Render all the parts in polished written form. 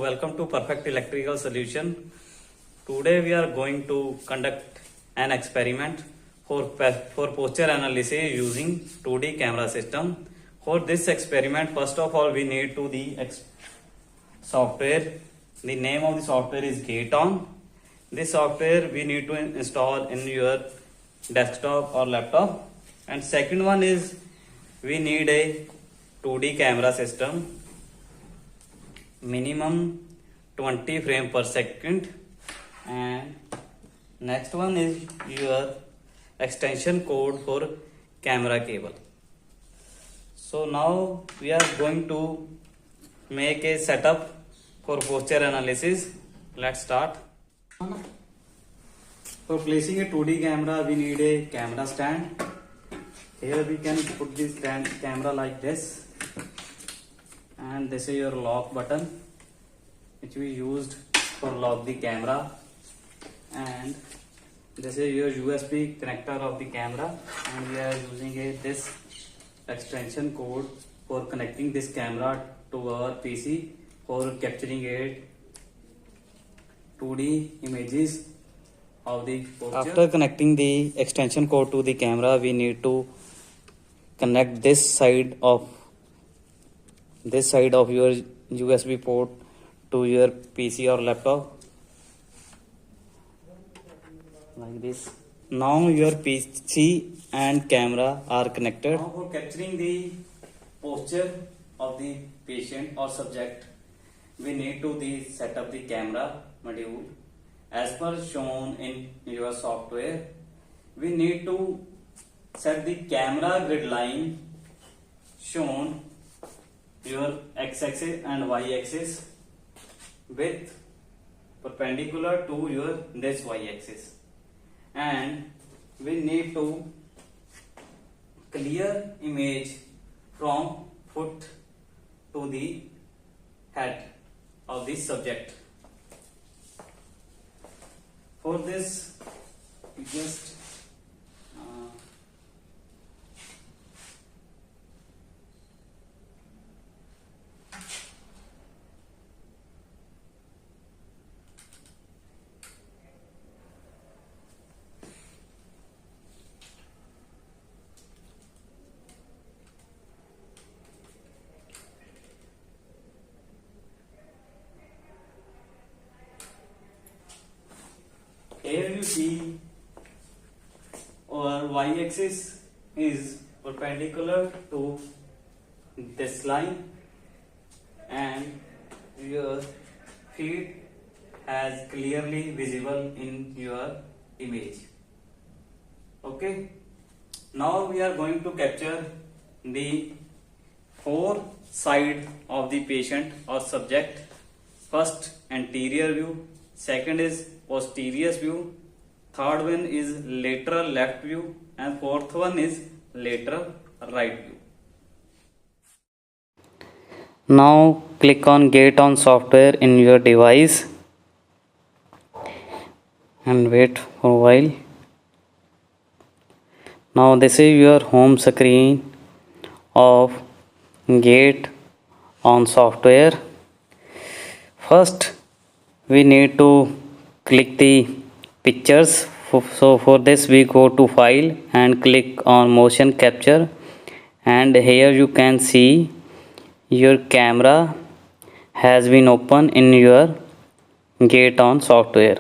welcome to Perfect Electrical Solution. Today we are going to conduct an experiment for posture analysis using 2D camera system. For this experiment, first of all we need to the software. The name of the software is Gaton. This software we need to install in your desktop or laptop. And second one is we need a 2D camera system, minimum 20 frame per second, and next one is your extension code for camera cable. So now we are going to make a setup for posture analysis. Let's start. For placing a 2D camera we need a camera stand. Here we can put this camera like this, and this is your lock button which we used for lock the camera, and this is your USB connector of the camera, and we are using this extension code for connecting this camera to our PC for capturing a 2D images of the posture. After connecting the extension code to the camera, we need to connect this side of your USB port to your PC or laptop like this. Now your PC and camera are connected. Now for capturing the posture of the patient or subject, we need to set up the camera module as per shown in your software. We need to set the camera grid line shown your x-axis and y-axis with perpendicular to your this y-axis, and we need to clear image from foot to the head of the subject. For this, just here you see our y-axis is perpendicular to this line, and your feet as clearly visible in your image. Okay, now we are going to capture the four sides of the patient or subject. First, anterior view, second is posterior view, third one is lateral left view, and fourth one is lateral right view. Now click on Gaton software in your device and wait for a while. Now this is your home screen of Gaton software. First we need to click the pictures. So for this we go to file and click on motion capture, and here you can see your camera has been open in your Gaton software.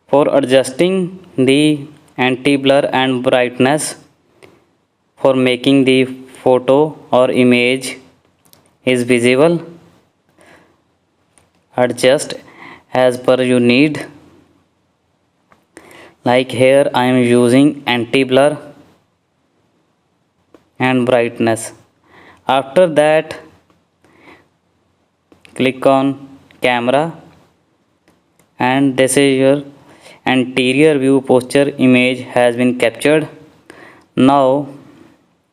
For adjusting the anti-blur and brightness, for making the photo or image is visible, adjust as per your need. Like here I am using anti-blur and brightness. After that click on camera, and this is your anterior view posture image has been captured. Now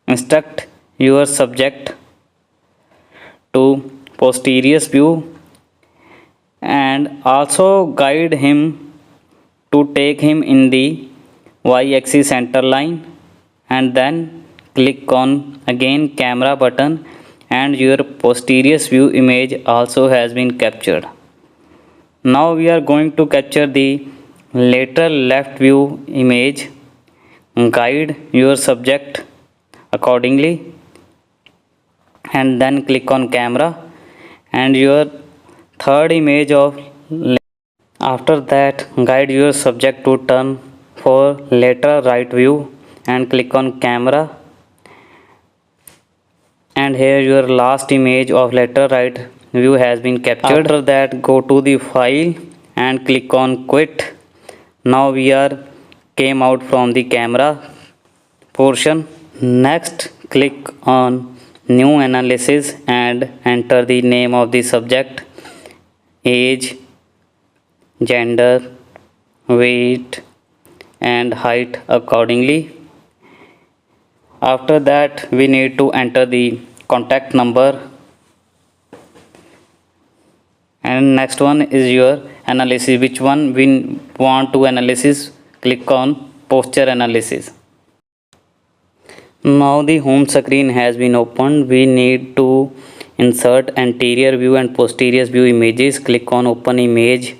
instruct your subject to posterior view, and also guide him to take him in the y-axis center line, and then click on again camera button and your posterior view image also has been captured. Now we are going to capture the lateral left view image. Guide your subject accordingly and then click on camera and your third image of left. After that, guide your subject to turn for lateral right view and click on camera, and here your last image of lateral right view has been captured. After that, go to the file and click on quit. Now we are came out from the camera portion. Next, click on new analysis and enter the name of the subject, age, gender, weight and height accordingly. After that, we need to enter the contact number, and next one is your analysis. Which one we want to analysis? Click on posture analysis. Now the home screen has been opened. We need to insert anterior view and posterior view images. Click on open image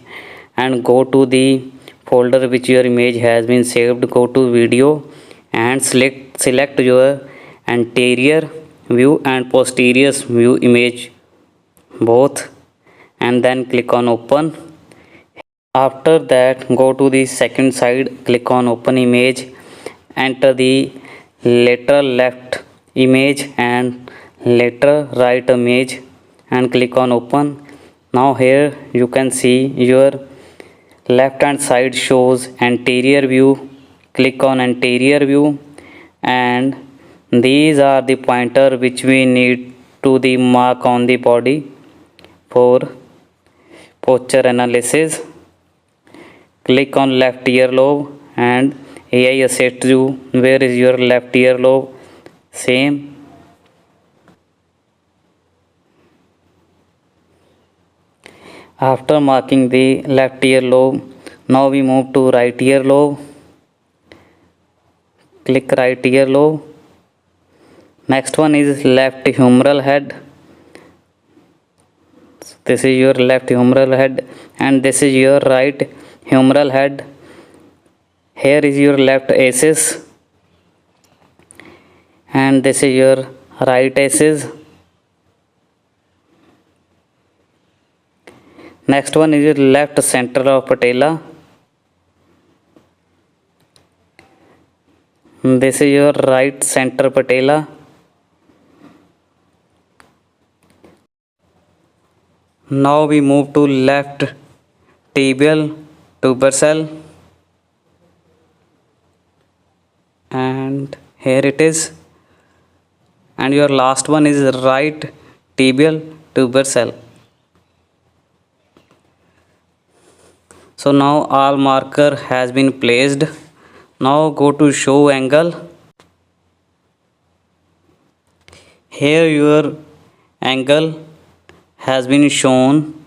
and go to the folder which your image has been saved. Go to video and select your anterior view and posterior view image both, and then click on open. After that, go to the second side, click on open image, enter the lateral left image and lateral right image and click on open. Now here you can see your left hand side shows anterior view. Click on anterior view, and these are the pointer which we need to the mark on the body for posture analysis. Click on left earlobe and AI assist you where is your left earlobe. Same. After marking the left earlobe, now we move to right earlobe. Click right earlobe. Next one is left humeral head. This is your left humeral head and this is your right humeral head. Here is your left ACEs and this is your right ACEs. Next one is your left center of patella. This is your right center patella. Now we move to left tibial tubercle, and here it is, and your last one is right tibial tubercle. So now all marker has been placed. Now go to show angle. Here your angle has been shown,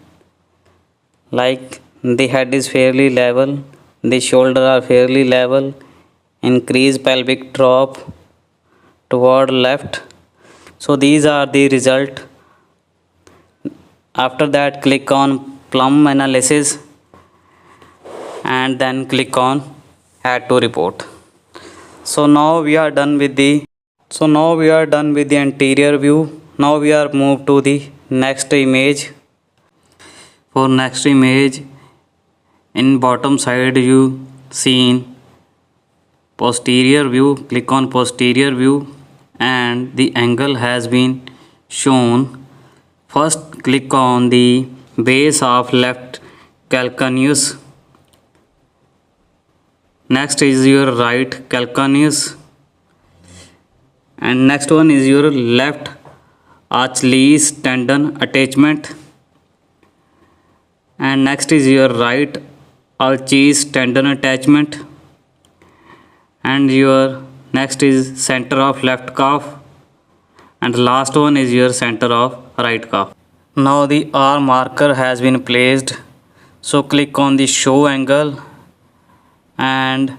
like the head is fairly level, the shoulder are fairly level, increase pelvic drop toward left. So these are the result. After that, click on plumb analysis and then click on add to report. So now we are done with the anterior view. Now we are moved to the next image. For next image, in bottom side you seen posterior view. Click on posterior view and the angle has been shown. First click on the base of left calcaneus. Next is your right calcaneus, and next one is your left Achilles tendon attachment, and next is your right Achilles tendon attachment, and your next is center of left calf, and last one is your center of right calf. Now the R marker has been placed, so click on the show angle, and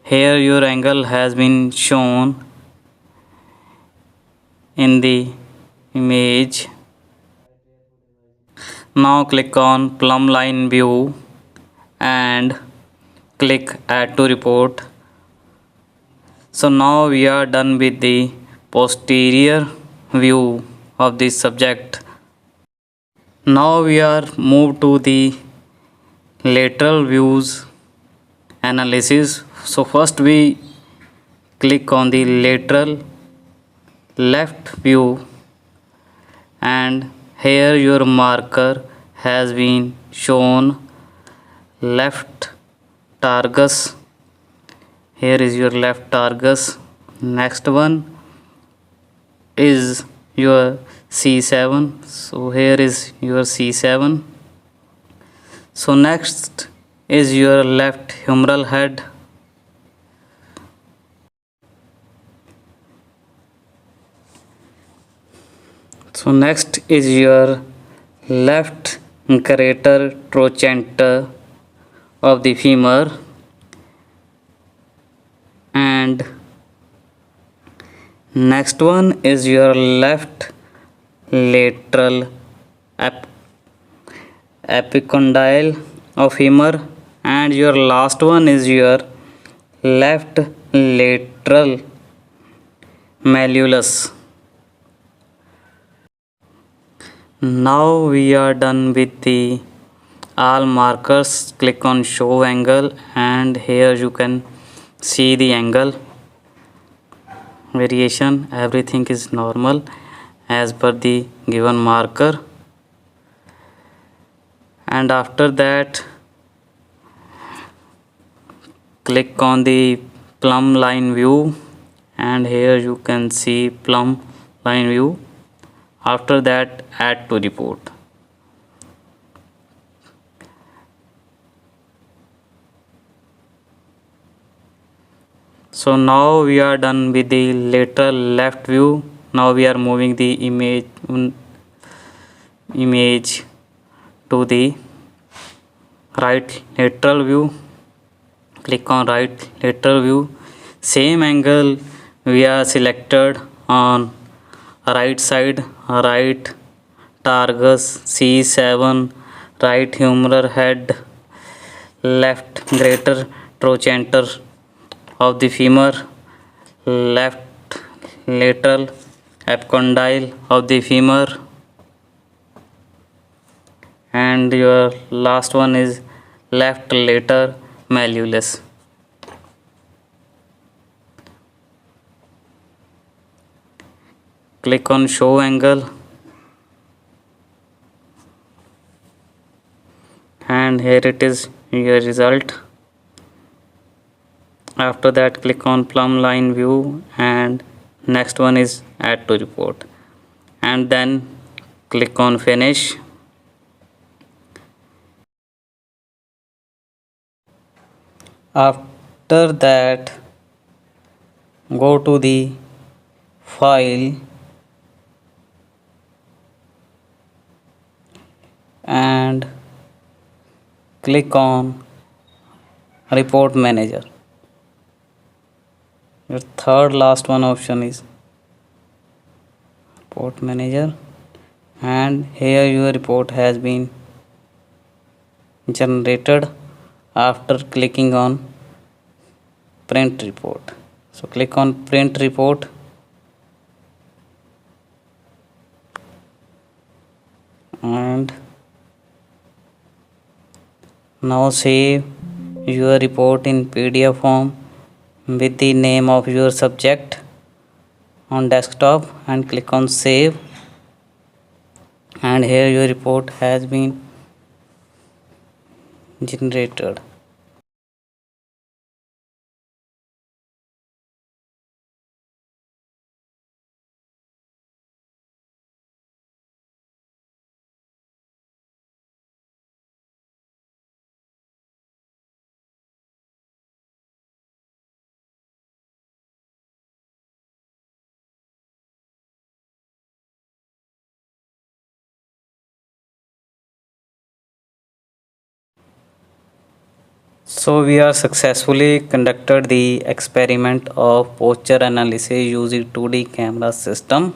here your angle has been shown in the image. Now click on plumb line view and click add to report. So now we are done with the posterior view of the subject. Now we are moved to the lateral views analysis. So first we click on the lateral left view, and here your marker has been shown left targus. Here is your left targus. Next one is your C7. So here is your C7. So next is your left humeral head. So next is your left greater trochanter of the femur, and next one is your left lateral epicondyle of femur, and your last one is your left lateral malleolus. Now we are done with the all markers. Click on show angle, and here you can see the angle variation. Everything is normal as per the given marker. And after that, click on the plumb line view, and here you can see plumb line view. After that, add to report. So now we are done with the lateral left view. Now we are moving the image to the right lateral view. Click on right lateral view. Same angle we are selected on right side, right targus, C7, right humeral head, left greater trochanter of the femur, left lateral epicondyle of the femur, and your last one is left lateral malleolus. Click on show angle, and here it is your result. After that, click on plumb line view, and next one is add to report, and then click on finish. After that, go to the file and click on report manager. Your third last one option is report manager, and here your report has been generated after clicking on print report. So click on print report, and now save your report in PDF form with the name of your subject on desktop, and click on save, and here your report has been generated. So we are successfully conducted the experiment of posture analysis using 2D camera system.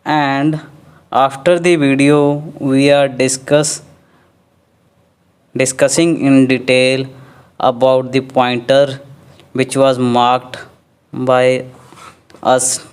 and after the video we are discussing in detail about the pointer which was marked by us